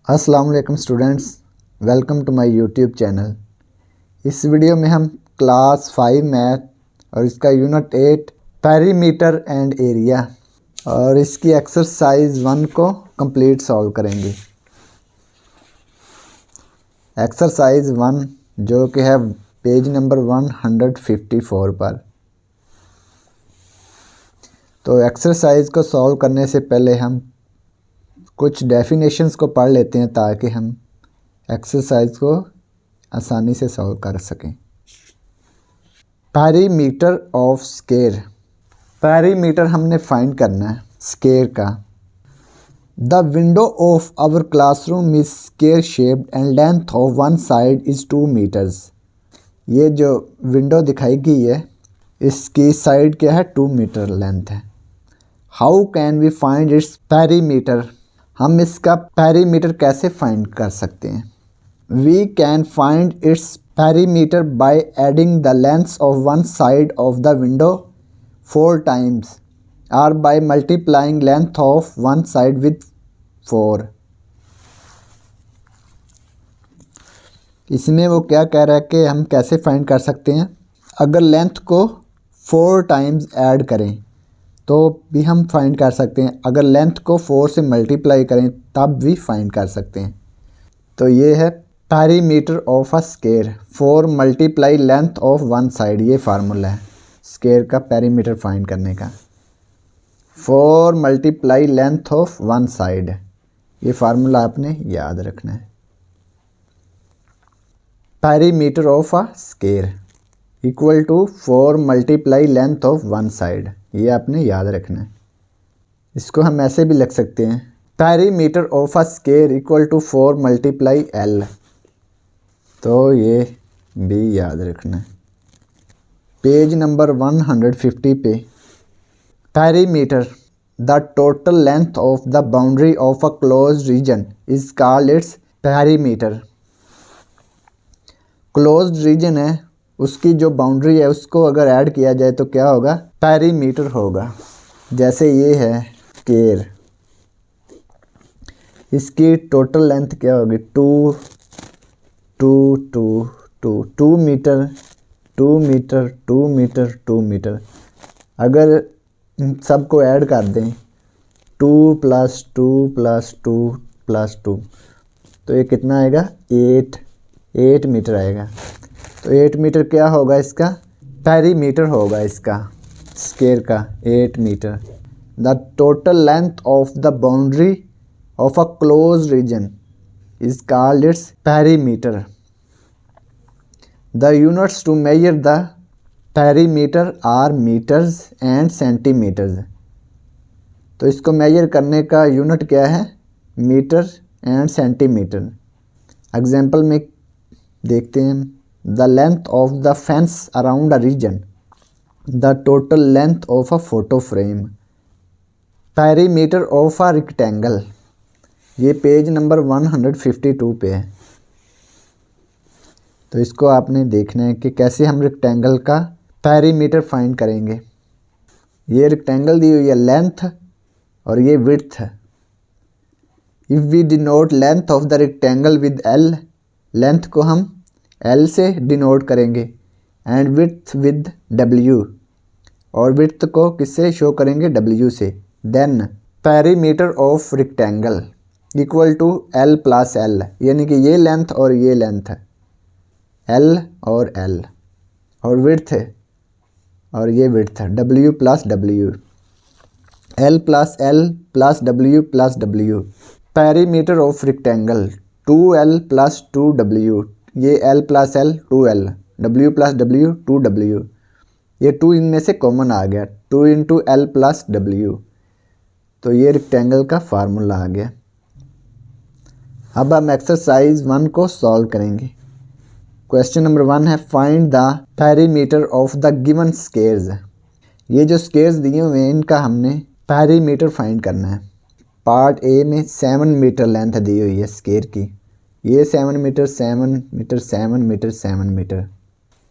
अस्सलाम वालेकुम students, welcome to my YouTube channel. इस वीडियो में हम क्लास 5 मैथ और इसका यूनिट 8 पेरीमीटर एंड एरिया और इसकी एक्सरसाइज 1 को कंप्लीट सॉल्व करेंगे। एक्सरसाइज 1 जो कि है पेज नंबर 154 पर। तो एक्सरसाइज को सॉल्व करने से पहले हम कुछ डेफिनेशंस को पढ़ लेते हैं ताकि हम एक्सरसाइज को आसानी से सॉल्व कर सकें। पेरीमीटर ऑफ स्क्वायर, पेरीमीटर हमने फाइंड करना है स्क्वायर का। The window of our classroom is square shaped and length of one side is 2 metres. ये जो विंडो दिखाई गई है इसकी साइड क्या है, 2 मीटर लेंथ है। How can we find its perimeter, हम इसका पेरीमीटर कैसे फाइंड कर सकते हैं। We can find its perimeter by adding the lengths of one side of the window 4 times और by multiplying length of one side with 4। इसमें वो क्या कह रहा है कि हम कैसे फाइंड कर सकते हैं। अगर लेंथ को 4 टाइम्स ऐड करें तो भी हम फाइंड कर सकते हैं, अगर लेंथ को 4 से मल्टीप्लाई करें तब भी फाइंड कर सकते हैं। तो ये है perimeter of a square, 4 multiply length of one side, ये फार्मूला है स्क्वायर का पेरीमीटर फाइंड करने का। 4 multiply length of one side, ये फार्मूला आपने याद रखना है। Perimeter of a square equal to 4 multiply length of one side, ये आपने याद रखना है। इसको हम ऐसे भी लिख सकते हैं, perimeter of a square equal to 4 multiply L, तो ये भी याद रखना है। पेज नंबर 150 पे, perimeter the total length of the boundary of a closed region is called its perimeter. Closed region है, उसकी जो बाउंड्री है उसको अगर ऐड किया जाए तो क्या होगा, पेरीमीटर होगा। जैसे ये है स्क्वायर, इसकी टोटल लेंथ क्या होगी, 2 मीटर 2 मीटर 2 मीटर 2 मीटर। अगर सबको ऐड कर दें 2 + 2 + 2 + 2 तो ये कितना आएगा, 8 मीटर आएगा। तो 8 मीटर क्या होगा, इसका पेरीमीटर होगा, इसका स्क्वायर का 8 metre. The total length of the boundary of a closed region is called its perimeter. The units to measure the perimeter are metres and centimetres. तो इसको मेजर करने का यूनिट क्या है, मीटर एंड सेंटीमीटर। एग्जाम्पल में देखते हैं, the length of the fence around a region, the total length of a photo frame, perimeter of a rectangle. ये पेज नंबर 152 पे है। तो इसको आपने देखना है कि कैसे हम रेक्टेंगल का पेरीमीटर फाइंड करेंगे। ये रेक्टेंगल दी हुई है लेंथ और ये विड्थ है। If we denote length of the rectangle with L, length को हम एल से डिनोट करेंगे एंड विड्थ विद डब्ल्यू, और विड्थ को किससे शो करेंगे, डब्ल्यू से। Then perimeter of rectangle equal to L plus L, यानी कि ये लेंथ और ये लेंथ है, एल और एल, और विड्थ है और ये विड्थ है, W plus W, L plus L plus W. Perimeter of rectangle 2L + 2W, ये L + L 2L, W + W 2W, ये 2 इनमें से कॉमन आ गया, 2 × L + W। तो ये रेक्टेंगल का फार्मूला आ गया। अब हम एक्सरसाइज 1 को सॉल्व करेंगे। क्वेश्चन नंबर 1 है, find the perimeter of the given squares. ये जो स्क्वायर्स दिए हुए हैं इनका हमने पेरीमीटर फाइंड करना है। पार्ट ए में 7 मीटर लेंथ दी हुई है स्क्वायर की, ये 7 मीटर 7 मीटर 7 मीटर 7 मीटर।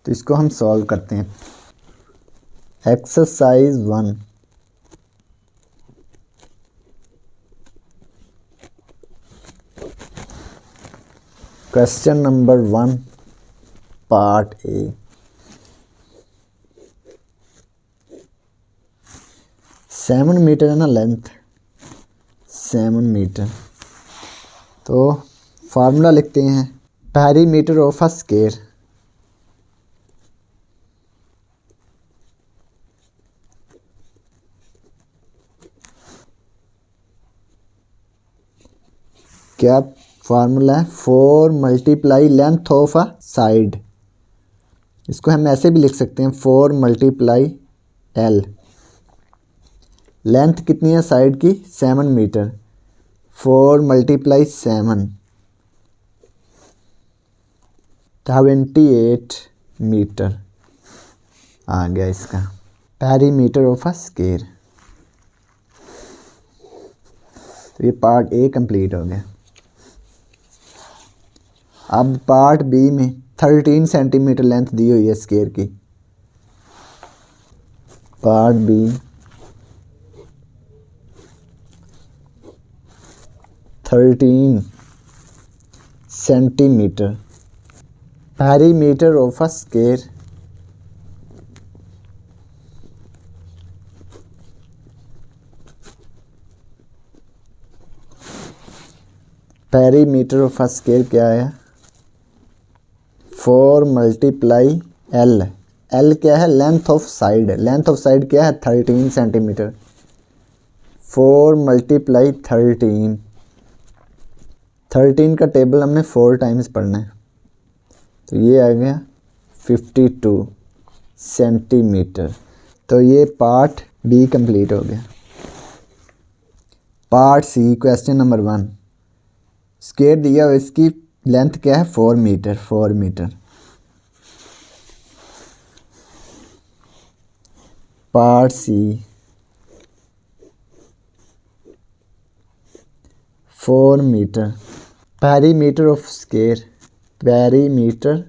तो इसको हम सॉल्व करते हैं। Exercise 1, question number 1 part A. 7 metre है ना लेंथ, 7 मीटर। तो फार्मूला लिखते हैं, पेरीमीटर ऑफ अ स्क्वायर। क्या फार्मूला है? 4 multiply length of a side. इसको हम ऐसे भी लिख सकते हैं, 4 मल्टीप्लाई एल। लेंथ कितनी है साइड की? 7 मीटर। 4 मल्टीप्लाई 7, 28 मीटर आ गया इसका पेरीमीटर ऑफ अ स्क्वायर। तो ये पार्ट ए कंप्लीट हो गया। अब पार्ट बी में 13 सेंटीमीटर लेंथ दी हुई है स्क्वायर की। Part B 13 centimetre perimeter of a square. Perimeter of a square क्या है? 4 मल्टीप्लाई एल। एल क्या है? Length of side. Length of side क्या है? 13 सेंटीमीटर। 4 मल्टीप्लाई 13। 13 का टेबल हमने 4 टाइम्स पढ़ना है, तो ये आ गया 52 सेंटीमीटर। तो ये पार्ट बी कंप्लीट हो गया। Part C question number 1। Square दिया हुआ, इसकी लेंथ क्या है? 4 metre. 4 metre. Part C 4 metre perimeter of square. Perimeter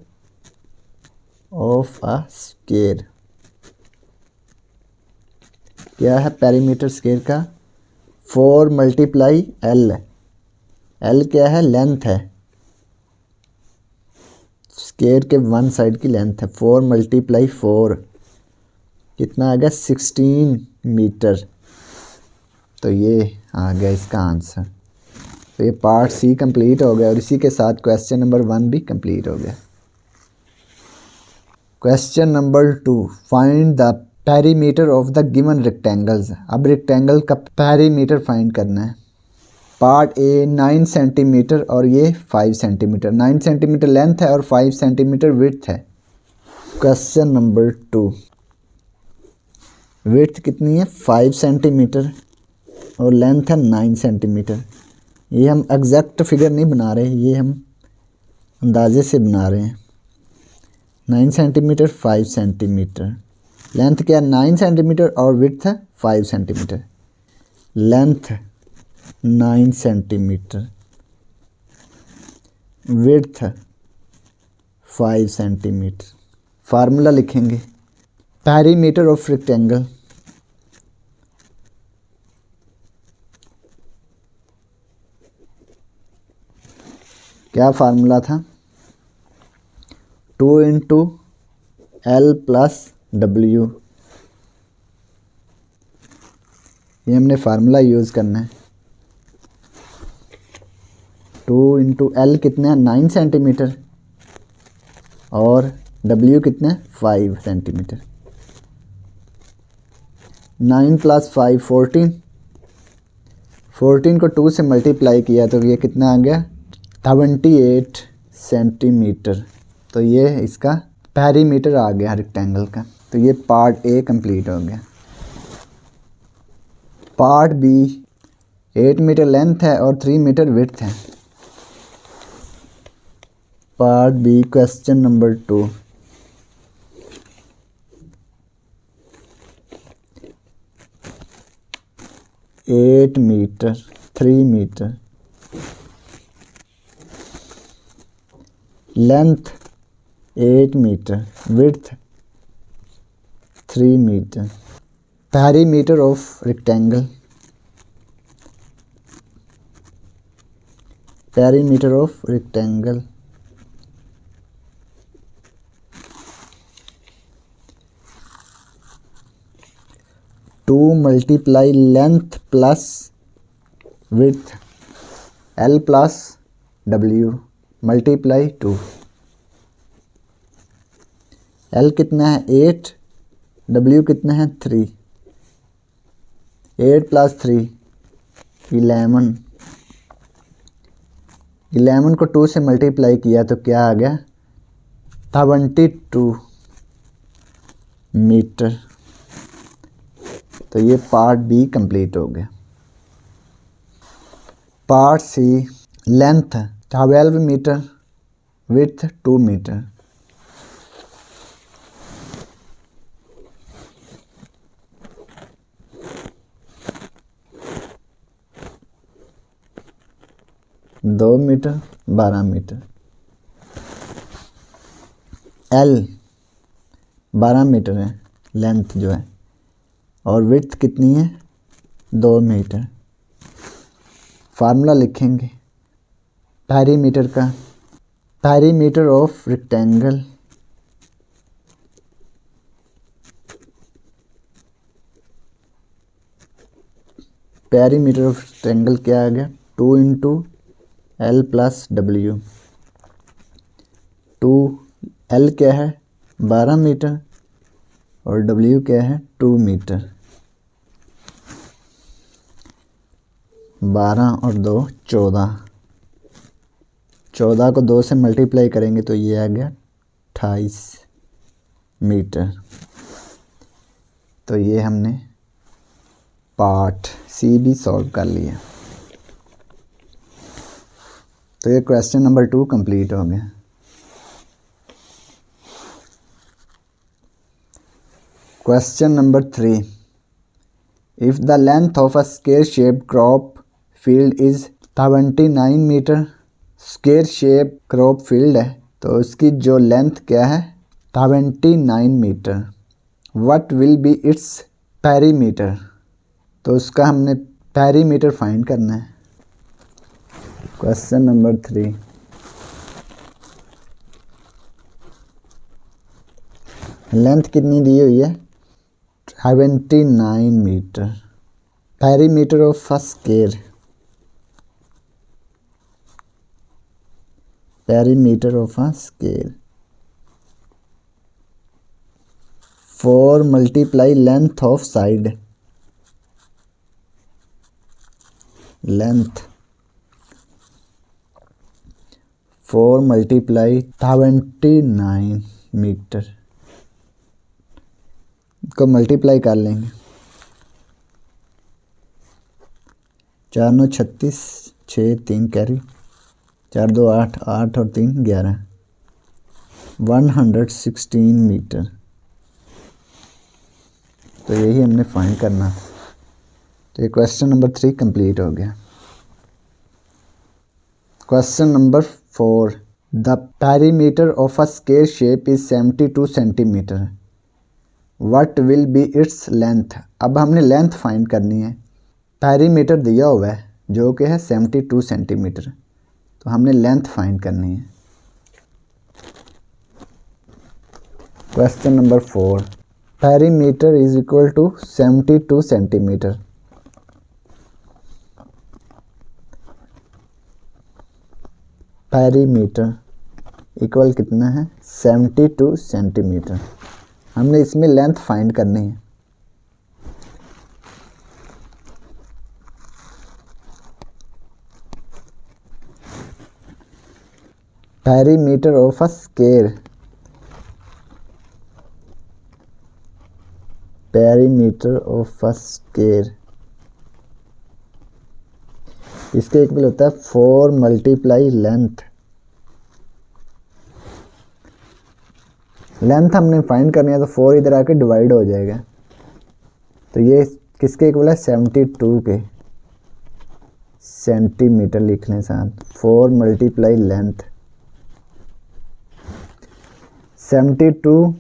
of a square क्या है? पेरीमीटर स्क्वायर का 4 मल्टीप्लाई एल। एल क्या है? लेंथ है, स्क्वायर के वन साइड की लेंथ है। 4 मल्टीप्लाई 4 कितना आ गया? 16 मीटर। तो ये आ गया इसका आंसर। तो ये पार्ट सी कंप्लीट हो गया और इसी के साथ क्वेश्चन नंबर 1 भी कंप्लीट हो गया। Question number 2, find the perimeter of the given rectangles. अब रेक्टेंगल का पेरीमीटर फाइंड करना है। पार्ट ए 9 सेंटीमीटर और ये 5 सेंटीमीटर। 9 सेंटीमीटर लेंथ है और 5 सेंटीमीटर विड्थ है। क्वेश्चन नंबर 2, विड्थ कितनी है? 5 सेंटीमीटर और लेंथ है 9 सेंटीमीटर। ये हम एग्जैक्ट फिगर नहीं बना रहे, ये हम अंदाजे से बना रहे हैं। 9 सेंटीमीटर 5 सेंटीमीटर। लेंथ क्या? 9 सेंटीमीटर और विड्थ है 5 centimetre. Length 9 centimetre, width 5 centimetre. Formula लिखेंगे, पेरीमीटर ऑफ रेक्टेंगल क्या फार्मूला था? 2 इंटू एल प्लस डब्ल्यू। ये हमने फार्मूला यूज़ करना है। 2 इंटू एल कितने हैं? 9 सेंटीमीटर और डब्ल्यू कितने हैं? 5 सेंटीमीटर। 9 प्लस 5 14। 14 को 2 से मल्टीप्लाई किया तो ये कितना आ गया? 78 सेंटीमीटर। तो ये इसका पेरीमीटर आ गया रेक्टेंगल का। तो ये पार्ट ए कंप्लीट हो गया। पार्ट बी 8 मीटर लेंथ है और 3 मीटर विड्थ है। Part B question number 2, 8 metre 3 metre length 8 metre width 3 metre. Perimeter of rectangle. Perimeter of rectangle 2 multiply length plus width L plus W multiply 2। L कितना है 8, W कितना है 3, 8 plus 3 11, 11 को 2 से multiply किया तो क्या आ गया 72 मीटर। तो ये पार्ट बी कंप्लीट हो गया। Part C length 12 metre, width 2 metre. दो मीटर 12 मीटर। L 12 मीटर है लेंथ जो है, और विड्थ कितनी है 2 मीटर। फार्मूला लिखेंगे पेरीमीटर का, perimeter of rectangle perimeter of rectangle क्या आ गया 2 into L plus W। 2 L क्या है 12 मीटर और W क्या है 2 मीटर। 12 और 2 14, 14 को 2 से मल्टीप्लाई करेंगे तो ये आ गया 28 मीटर। तो ये हमने पार्ट सी भी सॉल्व कर लिया। तो ये क्वेश्चन नंबर 2 कंप्लीट हो गया। Question number 3, if the length of a square shape crop field is 79 metre. Square shape crop field है तो उसकी जो लेंथ क्या है 79 metre. What will be its perimeter. तो उसका हमने पेरीमीटर फाइंड करना है। क्वेश्चन नंबर 3, लेंथ कितनी दी हुई है 79 metre. Perimeter of a square, perimeter of a square 4 multiply length of side, length 4 multiply 79 metre को मल्टीप्लाई कर लेंगे। 4 9 36, 6 3 कैरी, 4 2 8, 8 और 3 11, 116 मीटर। तो यही हमने फाइंड करना। तो ये क्वेश्चन नंबर 3 कंप्लीट हो गया। Question number 4, the perimeter of a square shape is 72 centimetre. What will be its length. अब हमने लेंथ फाइंड करनी है। पेरीमीटर दिया हुआ है जो कि है 72 सेंटीमीटर, तो हमने लेंथ फाइंड करनी है। Question number 4, perimeter is equal to 72 centimetre. Perimeter equal कितना है 72 सेंटीमीटर। हमने इसमें लेंथ फाइंड करनी है। Perimeter of a square, perimeter of a square इसके इक्वल होता है 4 मल्टीप्लाई लेंथ। लेंथ हमने फाइंड करनी है तो 4 इधर आके डिवाइड हो जाएगा। तो ये किसके इक्वल है 72 के। सेंटीमीटर लिख लें साथ, 4 मल्टीप्लाई लेंथ 72,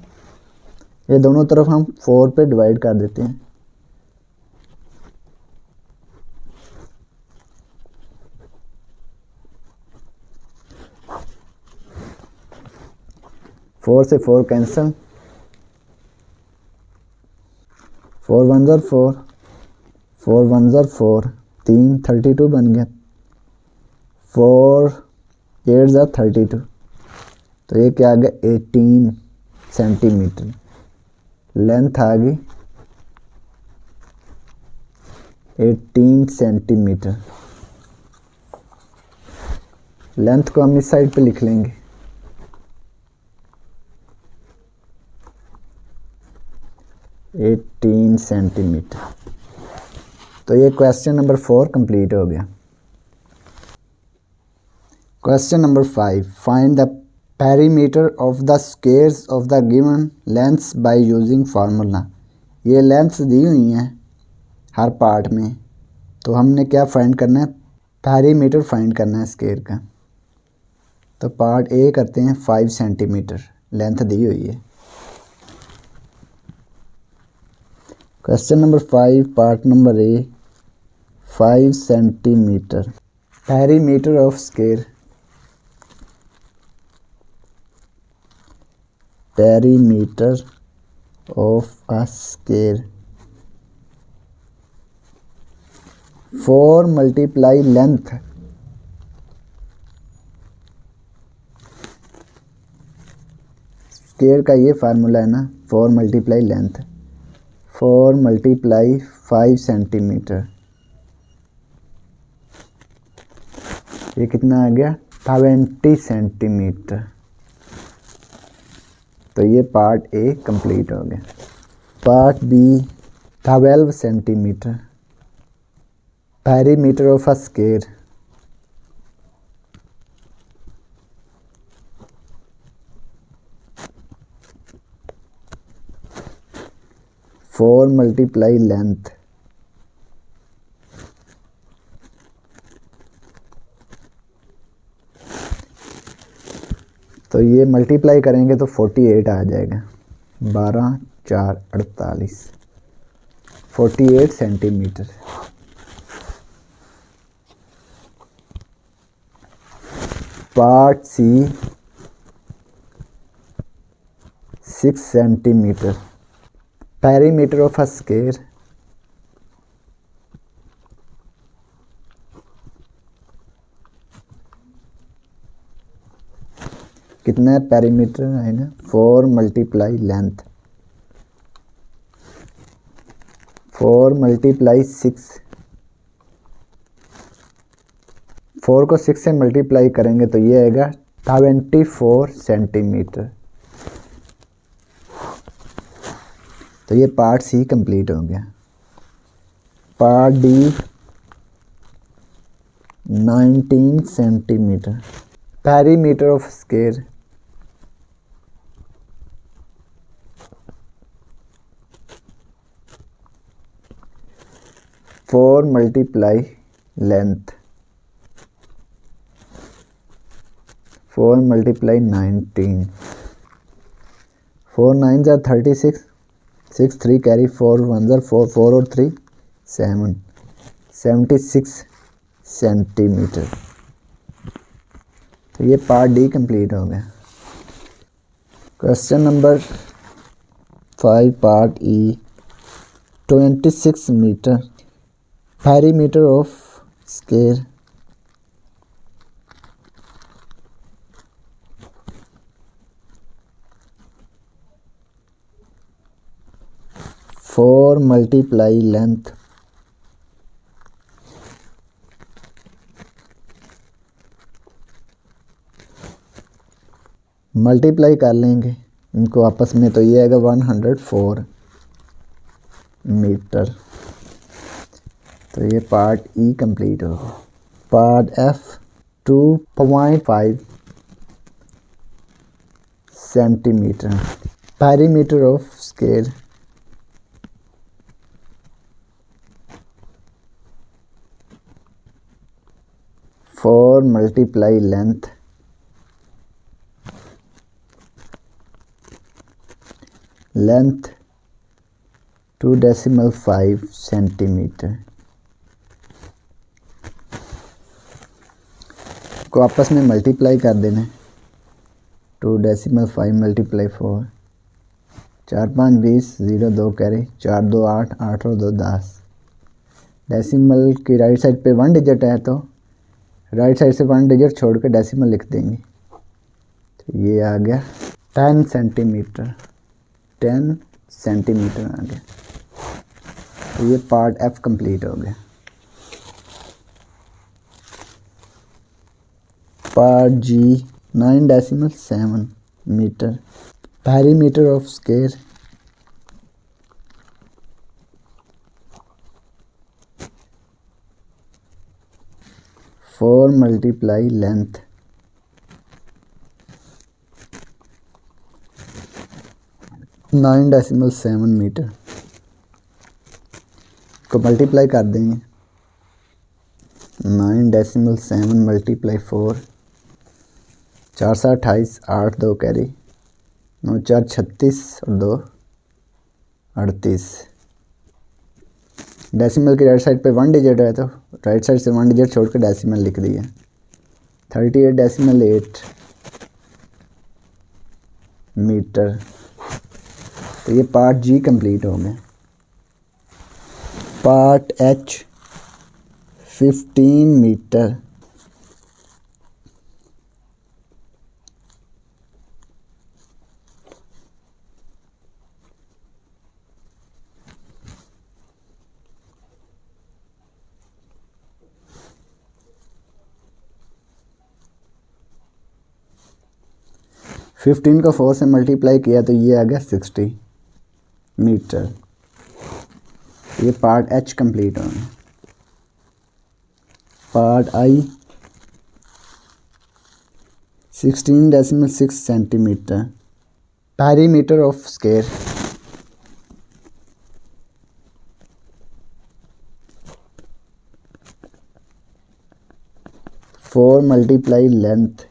ये दोनों तरफ हम 4 पे डिवाइड कर देते हैं। फोर से 4 कैंसिल, 4 वन ज़र 4, 4 वन ज़र 4, 3 32 बन गया। 4 8 ज़र 32, तो ये क्या आ गया 18 सेंटीमीटर। लेंथ आ गई 18 सेंटीमीटर। लेंथ को हम इस साइड पे लिख लेंगे। Eighteen centimetre. तो ये क्वेश्चन नंबर 4 कंप्लीट हो गया। Question number 5, find the perimeter of the squares of the given lengths bye using formula. ये लेंथ्स दी हुई हैं हर पार्ट में, तो हमने क्या फाइंड करना है, पेरीमीटर फाइंड करना है स्क्वायर का। तो पार्ट ए करते हैं 5 सेंटीमीटर लेंथ दी हुई है। Question number 5 part number A 5 centimetre. Perimeter of square, perimeter of a square 4 multiply length, square का ये फार्मूला है ना, 4 मल्टीप्लाई लेंथ, 4 मल्टीप्लाई 5 सेंटीमीटर, ये कितना आ गया 20 सेंटीमीटर। तो ये पार्ट ए कंप्लीट हो गया। Part B 12 centimetre, perimeter of a square, four multiply length, तो ये मल्टीप्लाई करेंगे तो 48 आ जाएगा। 12 4 48, 48 centimetre. Part C 6 centimetre, perimeter of a square, कितना है पेरीमीटर है ना, 4 मल्टीप्लाई लेंथ, 4 मल्टीप्लाई 6, 4 को 6 से मल्टीप्लाई करेंगे तो ये आएगा 24 सेंटीमीटर। तो ये पार्ट सी कंप्लीट हो गया। Part D 19 centimetre, perimeter of square, four multiply length, 4 multiply 19, 4 9 ज़ा 36, 6 3 कैरी 4 1 ज़ा 4, 4 और 3 7, 76 सेंटीमीटर। तो ये पार्ट डी कंप्लीट हो गया। Question number 5 part E 26 metre, perimeter of square, four multiply length, multiply कर लेंगे इनको आपस में, तो ये आएगा 104 मीटर। तो ये पार्ट ई कंप्लीट होगा। Part F 2.5 centimetre, perimeter of square, four multiply length, length 2.5 centimetre को आपस में मल्टीप्लाई कर देना है। 2.5 मल्टीप्लाई 4, 4 5 20, 0 2 कैरी, 4 2 8, 8 और 2 10। डेसिमल की राइट साइड पे 1 डिजिट है तो राइट साइड से 1 डिजिट छोड़ के डेसिमल लिख देंगे। तो ये आ गया 10 सेंटीमीटर, 10 सेंटीमीटर आ गया। तो ये पार्ट एफ कंप्लीट हो गया। Part G 9.7 metre, perimeter of square 4 multiply length, nine decimal 7 metre को मल्टीप्लाई कर देंगे। 9.7 मल्टीप्लाई 4, 4 7 28, 8 2 कैरी, 9 4 36 और 2 38। डेसिमल की राइट साइड पे 1 डिजिट है तो राइट साइड से 1 डिजिट छोड़ के डेसिमल लिख दिया। 38.8 मीटर। तो ये पार्ट जी कंप्लीट हो गया। पार्ट एच 15 मीटर, फिफ्टीन को 4 से मल्टीप्लाई किया तो ये आ गया 60 मीटर। ये पार्ट एच कंप्लीट हो गया। Part I 16.6 centimetre, perimeter of square 4 multiply length,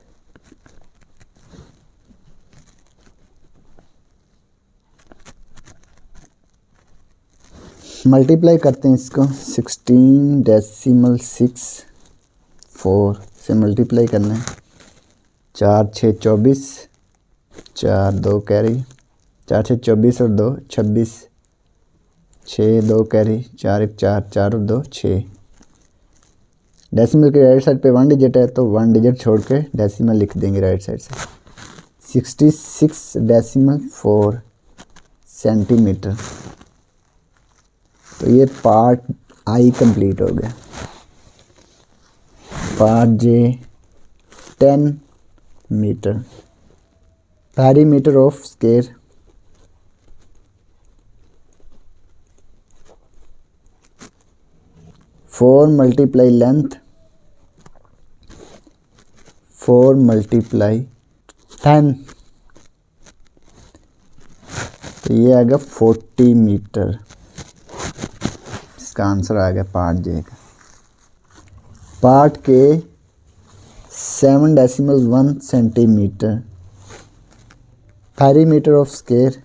multiply करते हैं इसको 16.64 से मल्टीप्लाई करना है। 4 6 24, 4 2 कैरी, 4 6 24 और 2 26, 6 2 कैरी, 4 1 4, 4 और 2 6। डेसिमल की राइट साइड पे 1 डिजिट है तो 1 डिजिट छोड़ के डेसिमल लिख देंगे राइट साइड से। 66.4 सेंटीमीटर। तो ये पार्ट आई कंप्लीट हो गया। Part J 10 metre, perimeter of square 4 multiply length, 4 multiply 10। तो ये आ गया 40 मीटर। इसका आंसर आ गया पार्ट जे का। पार्ट के 7.1 centimetre, perimeter of square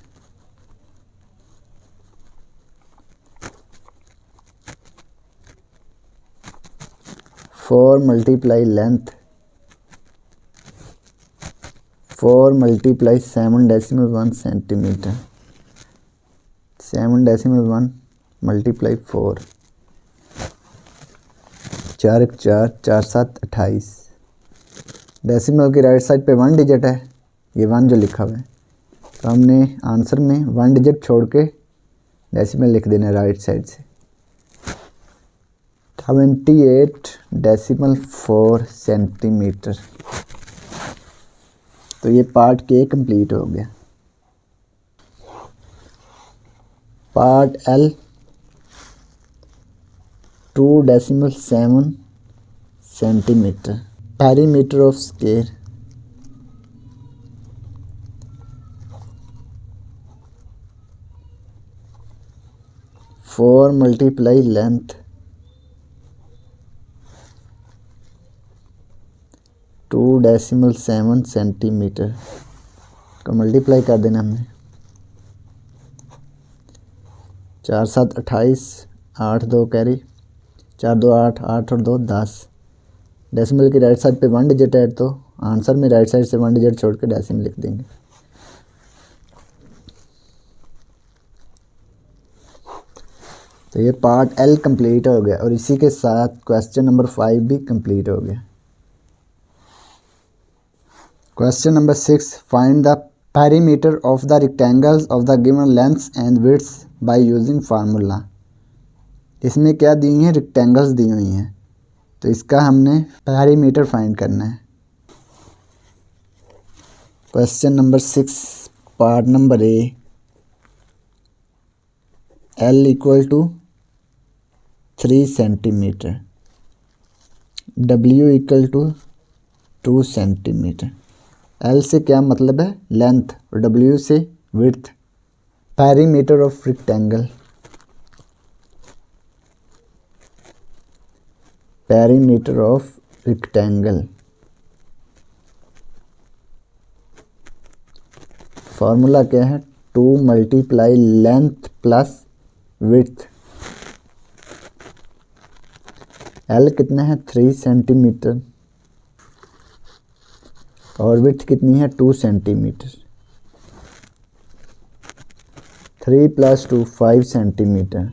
4 multiply length, 4 multiply 7.1 centimetre, 7.1 multiply 4, 4 1 4, 4 7 28। Decimal की राइट साइड पे 1 डिजिट है, ये 1 जो लिखा हुआ है तो हमने आंसर में 1 डिजिट छोड़ के डेसिमल लिख देना राइट साइड से। 28.4 सेंटीमीटर। तो ये पार्ट के कंप्लीट हो गया। Part L 2.7 centimetre, perimeter of square 4 multiply length, 2.7 centimetre को मल्टीप्लाई कर देना हमने। 4 7 28, 8 2 कैरी, 4 2 8, 8 और 2 10। डेसिमल की राइट साइड पे 1 डिजिट है तो आंसर में राइट साइड से 1 डिजिट छोड़ के डेसिमल लिख देंगे। तो ये पार्ट एल कंप्लीट हो गया और इसी के साथ क्वेश्चन नंबर 5 भी कंप्लीट हो गया। Question number 6, find the perimeter of the rectangles of the given lengths and widths by using formula. इसमें क्या दी हैं, रेक्टेंगल्स दी हुई हैं, तो इसका हमने पेरीमीटर फाइंड करना है। Question number 6 part number A, L equal to 3 centimetre, W equal to 2 centimetre. L से क्या मतलब है, लेंथ, और W से width. Perimeter of rectangle, perimeter of rectangle formula क्या है, 2 multiply length plus width. L कितना है, 3 सेंटीमीटर और विड्थ कितनी है, 2 सेंटीमीटर। 3 + 2 5 सेंटीमीटर,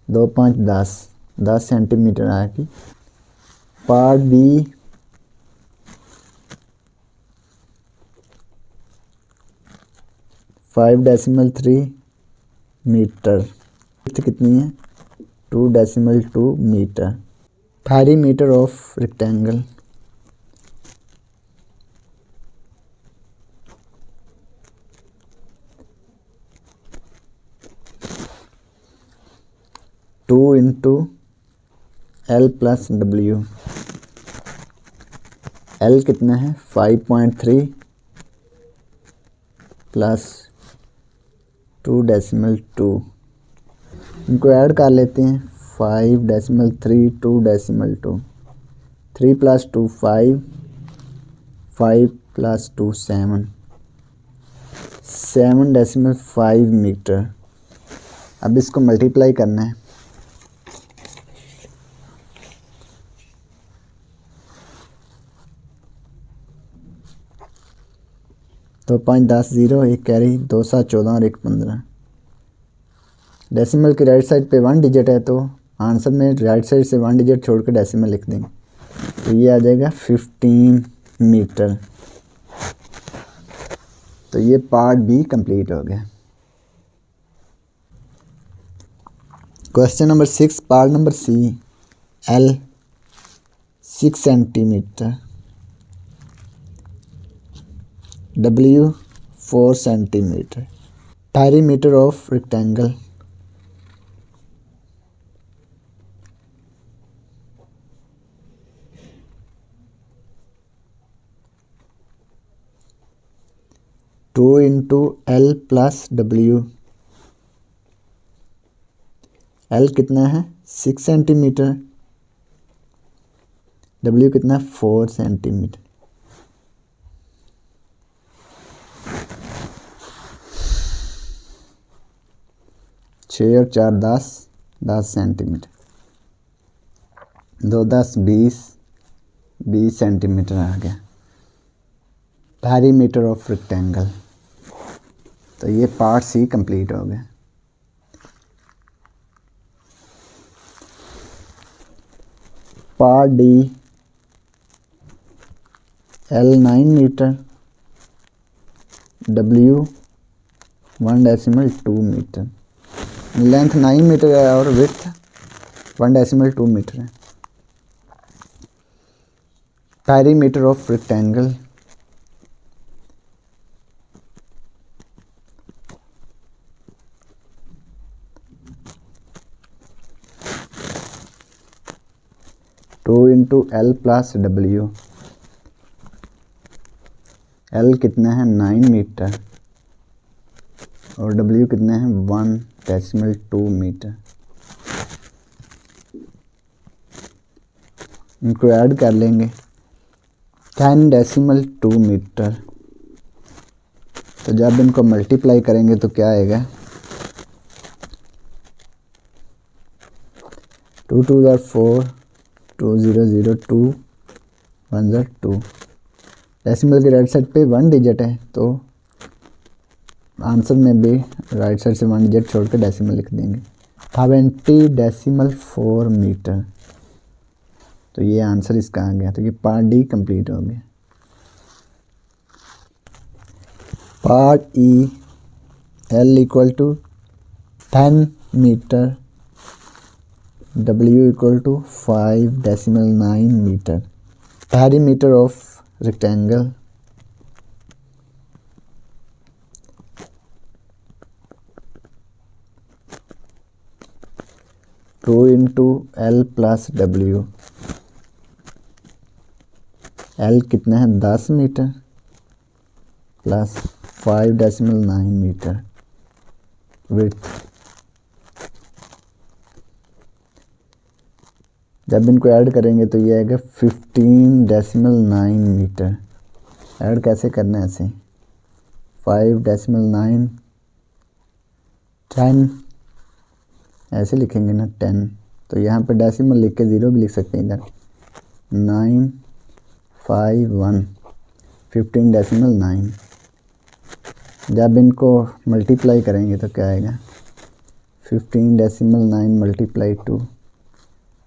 2 × 5 10 सेंटीमीटर आएगी। Part B, five 5.3 metre, width कितनी है, 2.2 metre. Perimeter of rectangle, two into L + W। L कितना है, 5.3 प्लस 2.2। इनको ऐड कर लेते हैं, 5.3 2.2, 3 + 2 5, 5 + 2 7, 7.5 मीटर। अब इसको मल्टीप्लाई करना है, तो 5 10 0, एक कैरी, 2 7 14 और 1 15। डेसिमल की राइट साइड पे 1 डिजिट है, तो आंसर में राइट साइड से 1 डिजिट छोड़ के डेसिमल लिख देंगे, तो ये आ जाएगा 15 मीटर। तो ये पार्ट बी कंप्लीट हो गया। Question number 6 part number C, L 6 centimetre, W 4 centimetre. Perimeter of rectangle, two into L + W। L कितना है, 6 सेंटीमीटर, W कितना है, 4 सेंटीमीटर। 6 और 4 10 सेंटीमीटर, 2 10 20 सेंटीमीटर आ गया। पेरीमीटर ऑफ रेक्टेंगल, तो ये पार्ट सी कंप्लीट हो गया। Part D, L 9 metre, W 1.2 metre. Length 9 metre है और विड्थ 1.2 मीटर है। Perimeter of rectangle, two into L + W। L कितना है, 9 मीटर और W कितना है, 1.2 मीटर। इनको ऐड कर लेंगे, 10.2 मीटर। तो जब इनको मल्टीप्लाई करेंगे तो क्या आएगा, 2 2 4, 2 0 0 2 1 2। डेसिमल की राइट साइड पे 1 डिजिट है, तो आंसर में भी राइट साइड से 1 डिजिट छोड़ के डेसिमल लिख देंगे। 70.4 मीटर, तो ये आंसर इसका आ गया। तो ये पार्ट डी कंप्लीट हो गया। Part E, L equal to 10 metre, W equal to 5.9 metre. Perimeter of rectangle, two into L plus W। L कितना है 10 मीटर प्लस 5.9 मीटर विड्थ। जब इनको ऐड करेंगे तो ये आएगा 15.9 मीटर। ऐड कैसे करना है ऐसे 5.9 10 ऐसे लिखेंगे ना 10, तो यहाँ पे डेसिमल लिख के 0 भी लिख सकते हैं इधर। 951 15.9। जब इनको मल्टीप्लाई करेंगे तो क्या आएगा 15.9 मल्टीप्लाई 2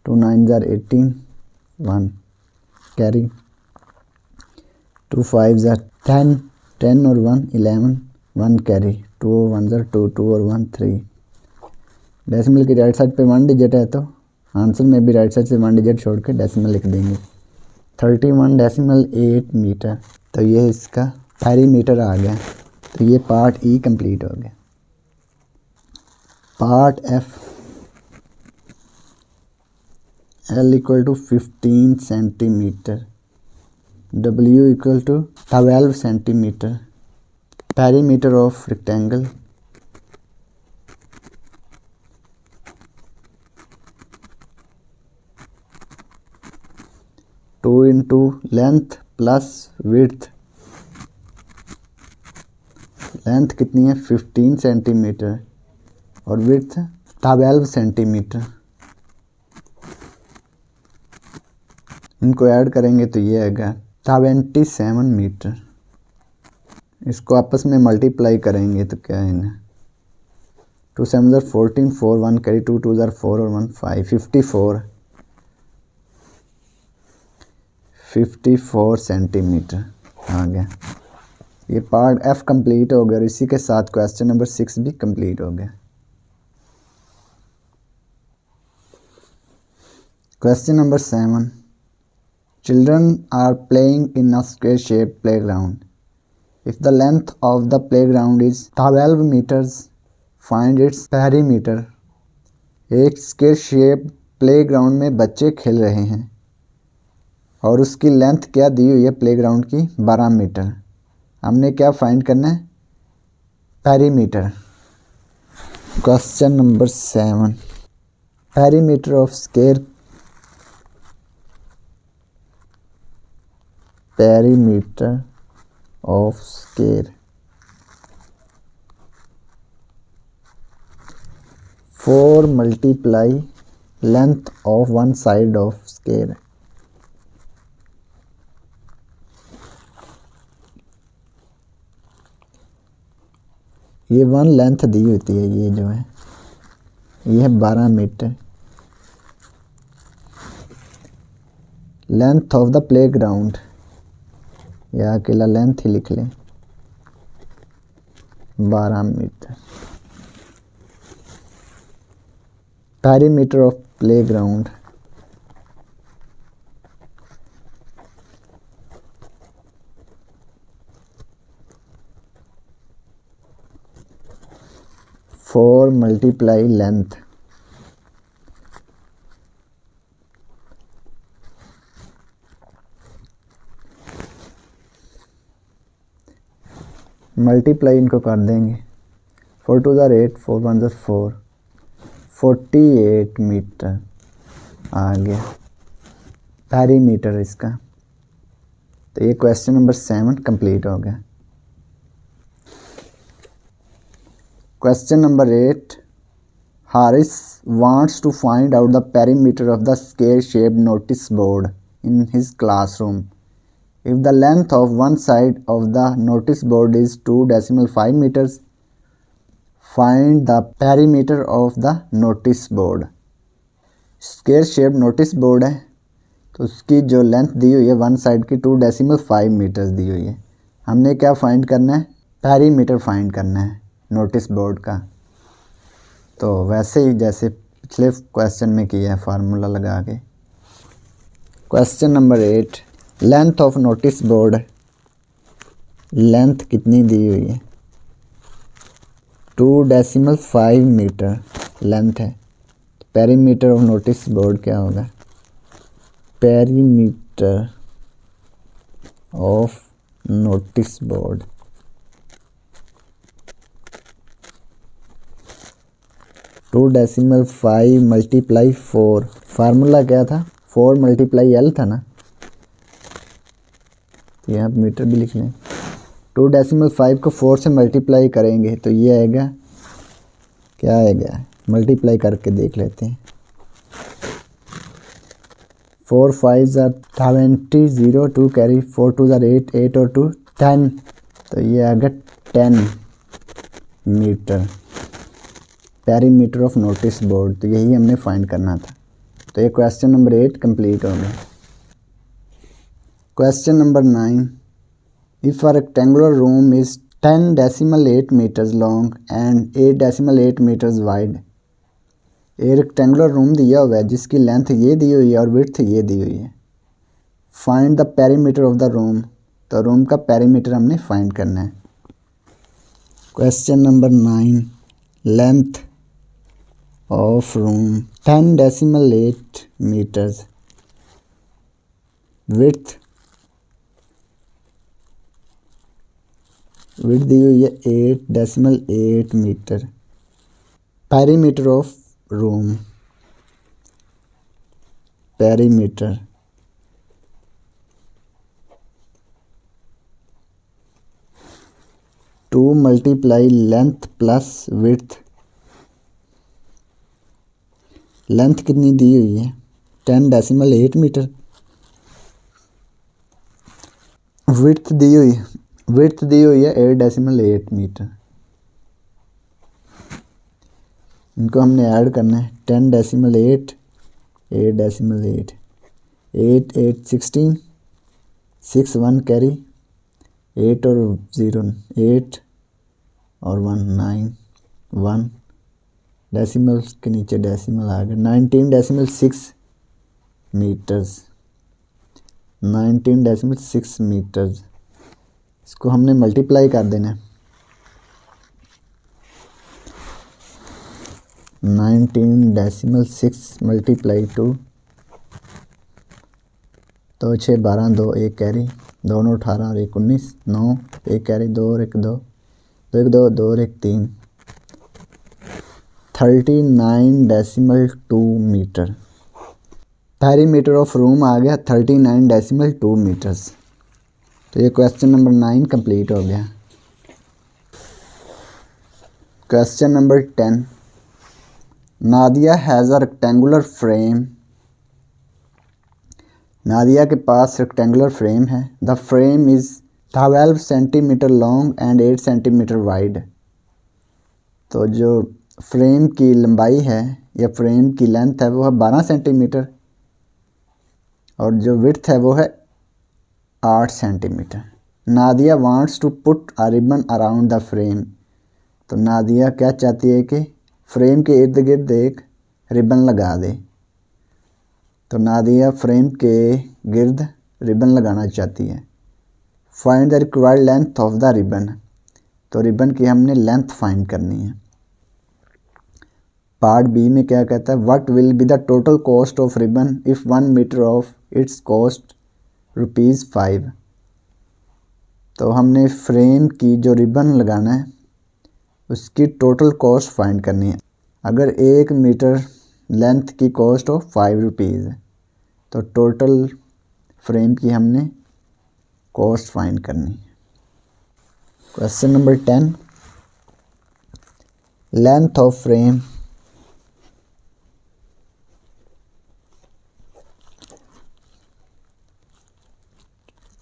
9 जार 18 1 कैरी 2 5 जार 10 10 और 1 11 1 कैरी 2 1 जार 2 2 और 1 3। डेसिमल की राइट साइड पे 1 डिजिट है तो आंसर में भी राइट साइड से 1 डिजिट छोड़ के डेसिमल लिख देंगे। 31.8 मीटर, तो ये इसका पेरीमीटर आ गया। तो ये पार्ट ई कंप्लीट हो गया। Part F, L equal to 15 centimetre, W equal to 12 centimetre. Perimeter of rectangle, two into length plus width. Length कितनी है 15 सेंटीमीटर और विड्थ 12 सेंटीमीटर। इनको ऐड करेंगे तो ये आएगा 77 मीटर। इसको आपस में मल्टीप्लाई करेंगे तो क्या है ना 2 7 जार 14 4 1 कैरी 2 2 जार 4 और 1 5 54 सेंटीमीटर आ गया। ये पार्ट एफ कंप्लीट हो गया और इसी के साथ क्वेश्चन नंबर 6 भी कंप्लीट हो गया। Question number 7, children are playing in a square shape playground. If the length of the playground is 12 metres, find its perimeter. एक स्क्वायर शेप प्लेग्राउंड में बच्चे खेल रहे हैं और उसकी लेंथ क्या दी हुई है प्लेग्राउंड की 12 मीटर। हमने क्या फाइंड करना है perimeter. Question number 7, perimeter of square, perimeter of square 4 multiply length of one side of square. ये 1 लेंथ दी होती है, ये जो है ये है 12 metre. Length of the playground, या अकेला लेंथ ही लिख लें 12 metre. Perimeter of playground, four multiply length, multiply इनको कर देंगे 4 2 जार 8 4 1 जार 4 48 मीटर आ गया पेरीमीटर इसका। तो ये क्वेश्चन नंबर 7 कंप्लीट हो गया। Question number 8, Haris wants to find out the perimeter of the square shaped notice board in his classroom. If the length of one side of the notice board is 2.5 meters, find the perimeter of the notice board. Square shape notice board है तो उसकी जो length दी हुई है one side की 2.5 metres दी हुई है। हमने क्या फाइंड करना है, पेरीमीटर फाइंड करना है नोटिस बोर्ड का। तो वैसे ही जैसे पिछले क्वेश्चन में किया है फार्मूला लगा के। Question number 8, length of notice board, length कितनी दी हुई है, 2.5 मीटर लेंथ है। पेरीमीटर ऑफ नोटिस बोर्ड क्या होगा, perimeter of notice board 2.5 multiply 4, formula क्या था, 4 मल्टीप्लाई एल था ना, तो यहाँ पर मीटर भी लिख लें। 2.5 को 4 से मल्टीप्लाई करेंगे तो ये आएगा, क्या आएगा, मल्टीप्लाई करके देख लेते हैं। 4 5 20, 0 2 कैरी, 4 2 8, 8 और 2 10, तो ये आएगा 10 metre perimeter of notice board. तो यही हमने फाइंड करना था। तो ये क्वेश्चन नंबर 8 कंप्लीट हो गया। Question number 9, if a rectangular room is 10.8 meters long and 8.8 meters wide। एक रेक्टेंगुलर रूम दिया हुआ है जिसकी लेंथ ये दी हुई है और विड्थ ये दी हुई है। Find the perimeter of the room, तो रूम का पेरीमीटर हमने फाइंड करना है। Question number 9, length of room 10.8 meters, width दी हुई है 8.8 metre. Perimeter of room, perimeter 2 multiply length plus width. Length कितनी दी हुई है, 10.8 मीटर। विड्थ दी हुई है 8.8 मीटर। इनको हमने ऐड करना है, 10.8, 8.8, 8 8 16, 6 1 कैरी, 8 और 0 8 और 1 9, 1 डेसिमल के नीचे डेसिमल आ गया, 19.6 मीटर्स, 19.6 मीटर्स। इसको हमने मल्टीप्लाई कर देना है, 19.6 मल्टीप्लाई 2, तो 6 12 2 1 कैरी, 2 9 18 और 1 19, 9 1 कैरी, 2 और 1 2, 2 1 2 2 और 1 3, 39.2 मीटर। पेरीमीटर ऑफ रूम आ गया 39.2 मीटर्स। तो ये क्वेश्चन नंबर 9 कंप्लीट हो गया। Question number 10, Nadia has a rectangular frame. Nadia के पास रेक्टेंगुलर फ्रेम है। The frame is 12 centimetre long and 8 centimetre wide. तो जो फ्रेम की लंबाई है या फ्रेम की लेंथ है वो है 12 सेंटीमीटर और जो विड्थ है वो है 8 centimetre. Nadia wants to put a ribbon around the frame. तो नादिया क्या चाहती है कि फ्रेम के इर्द गिर्द एक रिबन लगा दे। तो नादिया फ्रेम के गिर्द रिबन लगाना चाहती है। Find the required length of the ribbon. तो रिबन की हमने लेंथ फाइंड करनी है। पार्ट बी में क्या कहता है, what will be the total cost of ribbon if 1 metre of its cost ₹5। तो हमने फ्रेम की जो रिबन लगाना है उसकी टोटल कॉस्ट फाइंड करनी है। अगर 1 मीटर लेंथ की कॉस्ट हो ₹5 तो टोटल फ्रेम की हमने कॉस्ट फाइंड करनी है। Question number 10, length of frame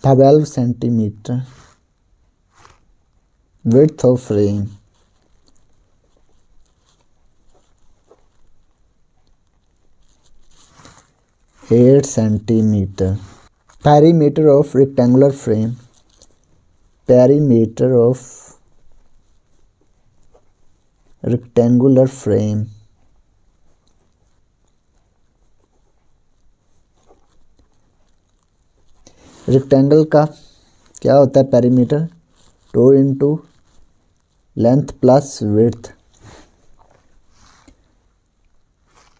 12 centimetre, width of frame 8 centimetre. Perimeter of rectangular frame, perimeter of rectangular frame rectangle का क्या होता है perimeter? 2 into length plus width.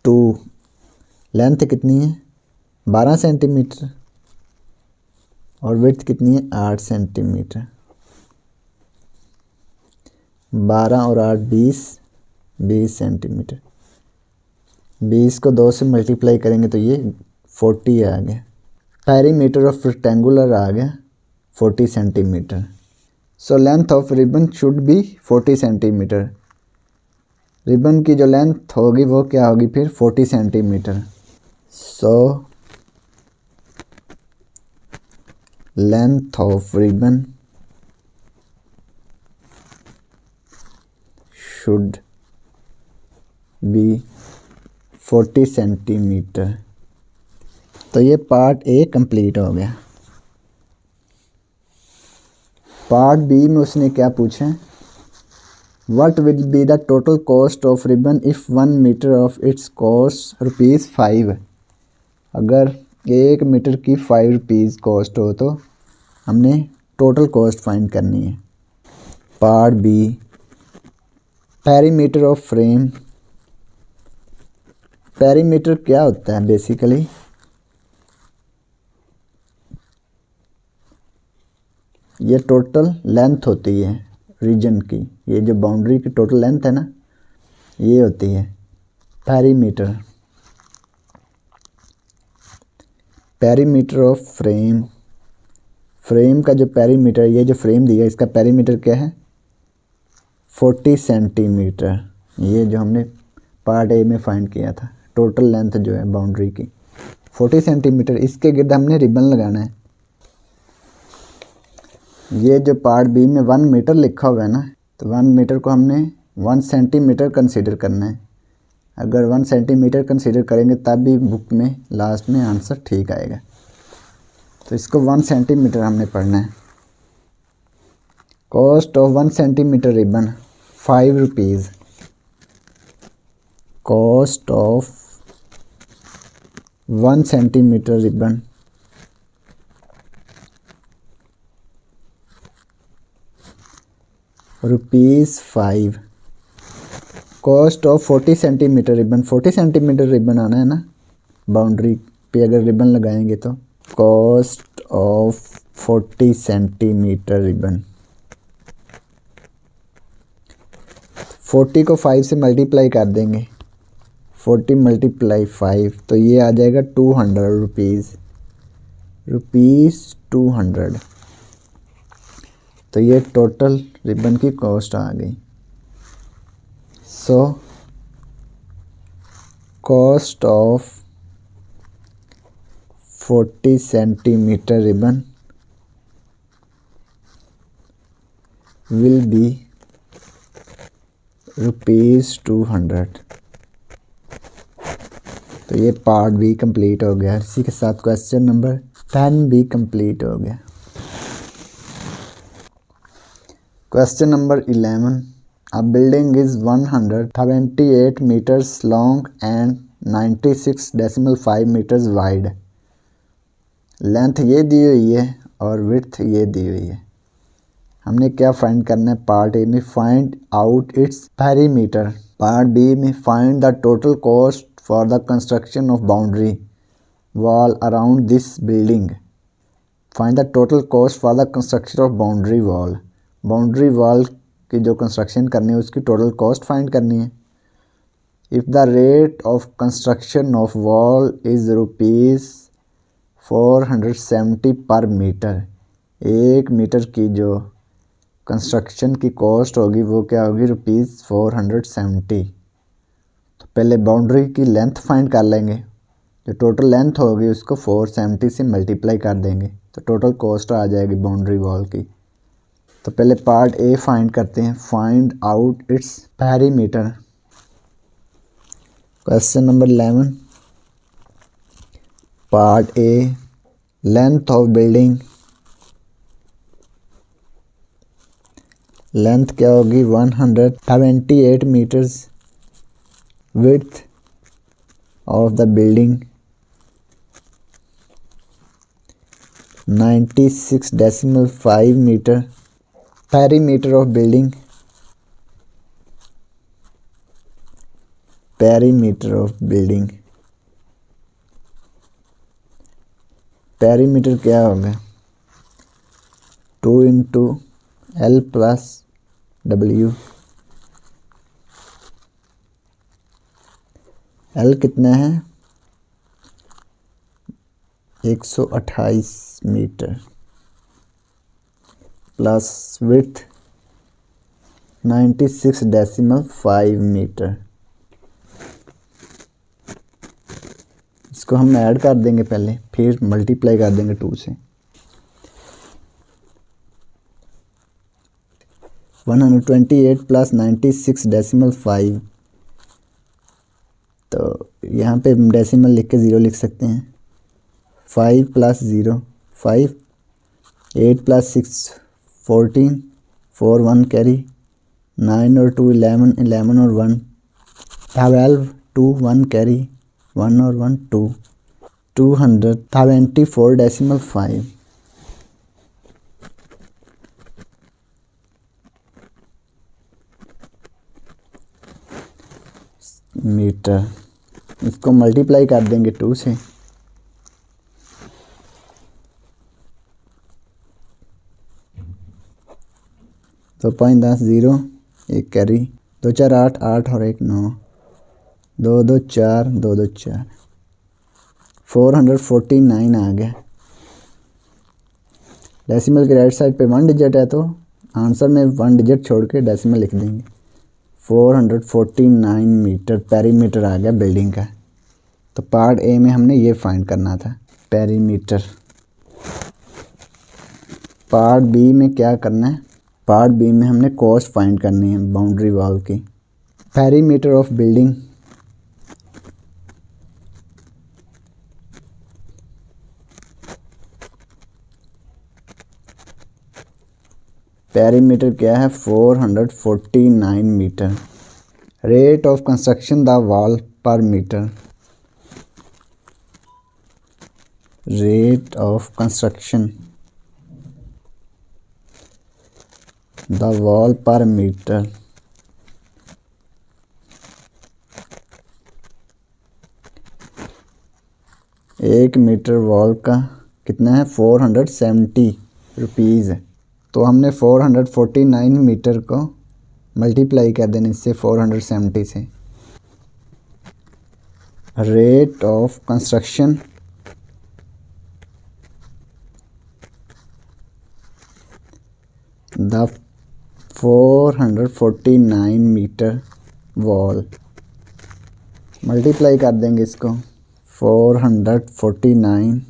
2 length कितनी है 12 सेंटीमीटर और विड्थ कितनी है 8 सेंटीमीटर। 12 और 8 20 सेंटीमीटर। 20 को 2 से मल्टीप्लाई करेंगे तो ये 40 आ गया। पेरीमीटर ऑफ रेक्टेंगुलर आ गया 40 centimetre. So length of ribbon should be 40 centimetre. Ribbon की जो लेंथ होगी वो क्या होगी फिर 40 centimetre. So length of ribbon should be 40 centimetre. तो ये पार्ट ए कंप्लीट हो गया। पार्ट बी में उसने क्या पूछा? What will be the total cost of ribbon if 1 metre of its cost ₹5। अगर 1 मीटर की ₹5 कॉस्ट हो तो हमने टोटल कॉस्ट फाइंड करनी है। Part B perimeter of frame. Perimeter क्या होता है बेसिकली? ये टोटल लेंथ होती है रीजन की, ये जो बाउंड्री की टोटल लेंथ है ना ये होती है perimeter. Perimeter of frame, frame का जो पेरीमीटर, ये जो फ्रेम दिया इसका पेरीमीटर क्या है 40 सेंटीमीटर। ये जो हमने पार्ट ए में फाइंड किया था टोटल लेंथ जो है बाउंड्री की 40 सेंटीमीटर। इसके गिर्द हमने रिबन लगाना है। ये जो पार्ट बी में 1 मीटर लिखा हुआ है ना तो 1 मीटर को हमने 1 सेंटीमीटर कंसीडर करना है। अगर 1 सेंटीमीटर कंसीडर करेंगे तब भी बुक में लास्ट में आंसर ठीक आएगा। तो इसको 1 सेंटीमीटर हमने पढ़ना है। Cost of 1 centimetre ribbon ₹5। Cost of 1 centimetre ribbon ₹5। Cost of 40 centimetre ribbon, 40 centimetre ribbon आना है ना बाउंड्री पे अगर रिबन लगाएंगे तो। कॉस्ट ऑफ 40 सेंटीमीटर रिबन, 40 को 5 से मल्टीप्लाई कर देंगे, 40 × 5 तो ये आ जाएगा ₹200। ₹200। तो ये टोटल रिबन की कॉस्ट आ गई। So cost of 40 centimetre ribbon will be ₹200। तो ये पार्ट बी कंप्लीट हो गया। इसी के साथ क्वेश्चन नंबर 10 भी कंप्लीट हो गया। Question number 11. A building is 178 meters long and 96.5 meters wide. Length ये दी हुई है और विड्थ ये दी हुई है। हमने क्या फाइंड करना है? पार्ट ए में find out its perimeter, part B में find the total cost for the construction of boundary wall around this building. Find the total cost for the construction of boundary wall. Boundary wall की जो construction करनी है उसकी total cost find करनी है। If the rate of construction of wall is ₹470 पर metre, 1 metre की जो कंस्ट्रक्शन की कॉस्ट होगी वो क्या होगी ₹470। तो पहले बाउंड्री की लेंथ फाइंड कर लेंगे, जो टोटल लेंथ होगी उसको 470 से मल्टीप्लाई कर देंगे तो टोटल कॉस्ट आ जाएगी बाउंड्री वॉल की। तो पहले पार्ट ए फाइंड करते हैं, find out its perimeter. Question number 11, part A, length of building, length क्या होगी 178 metres, width of the building 96.5 metre, perimeter of building, perimeter of building, perimeter क्या होगा 2 into L plus W, L कितना है 128 metre, plus width 96.5 metre. इसको हम add कर देंगे पहले, फिर मल्टीप्लाई कर देंगे 2 से। 128 प्लस 96.5, तो यहाँ पे डेसिमल लिख के 0 लिख सकते हैं। 5 प्लस 0 5, 8 प्लस 6 14, 4 1 कैरी, 9 और 2 11, 11 और 1 12, 2 1 कैरी, 1 और 1 2, 274.5 मीटर। इसको मल्टीप्लाई कर देंगे 2 से, तो 5 10 0, 1 कैरी, 2 4 8 8 और 1 9, 2 2 4 2 2 4, 449 आ गया। डेसिमल के राइट साइड पे 1 डिजिट है, तो आंसर में 1 डिजिट छोड़ के डेसिमल लिख देंगे। 449 मीटर पेरीमीटर आ गया बिल्डिंग का। तो पार्ट ए में हमने ये फाइंड करना था, पेरीमीटर। पार्ट बी में क्या करना है, पार्ट बी में हमने कॉस्ट फाइंड करनी है बाउंड्री वॉल की। पेरीमीटर ऑफ बिल्डिंग, पेरीमीटर क्या है 449 metre. Rate of construction the wall per metre, rate of construction the wall per metre, एक मीटर वॉल का कितना है 470 रुपीज़। तो हमने 449 मीटर को मल्टीप्लाई कर देना इससे 470 से। Rate of construction the 449 metre wall, multiply कर देंगे इसको 449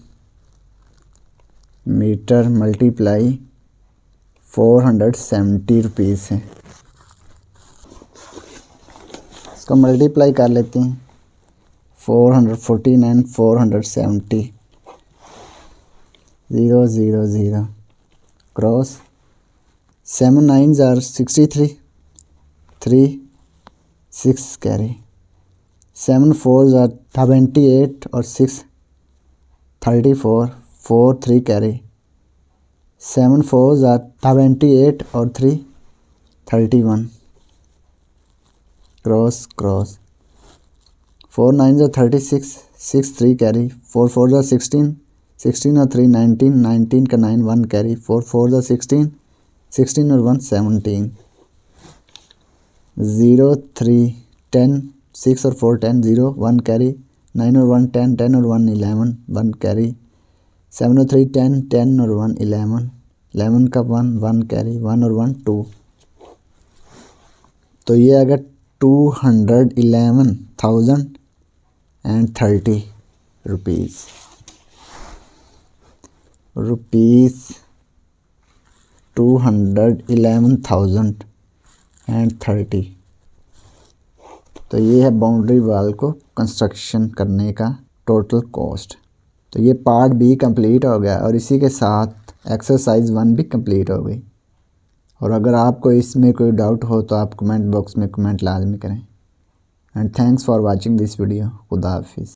मीटर मल्टीप्लाई 470 रुपीज़ है। इसको मल्टीप्लाई कर लेते हैं 449 470, 0 0 0 क्रॉस, 7 9 are 63, 3 6 कैरी, 7 4 are 78 और 6 34, 4 3 कैरी, 7 4 are 78 और 3 31 cross cross, 4 9 are 36, 6 3 carry, 4 4 are 16, 16 और 3 19, 19 का 9 1 कैरी, 4 4 are 16, 16 और 1 17, 0 3 10, 6 और 4 10, 0 1 कैरी, 9 और 1 10, 10 और 1 11, 1 कैरी, 7 और 3 10, 10 और 1 11, 11 का 1 1 कैरी, 1 और 1 2। तो ये अगर 211,030 रुपीज़, रुपीज़ 211,030। तो ये है बाउंड्री वॉल को कंस्ट्रक्शन करने का टोटल कॉस्ट। तो ये पार्ट बी कंप्लीट हो गया और इसी के साथ एक्सरसाइज 1 भी कंप्लीट हो गई। और अगर आपको इसमें कोई डाउट हो तो आप कमेंट बॉक्स में कमेंट लाजमी करें। And thanks for watching this video. खुदा हाफिज़।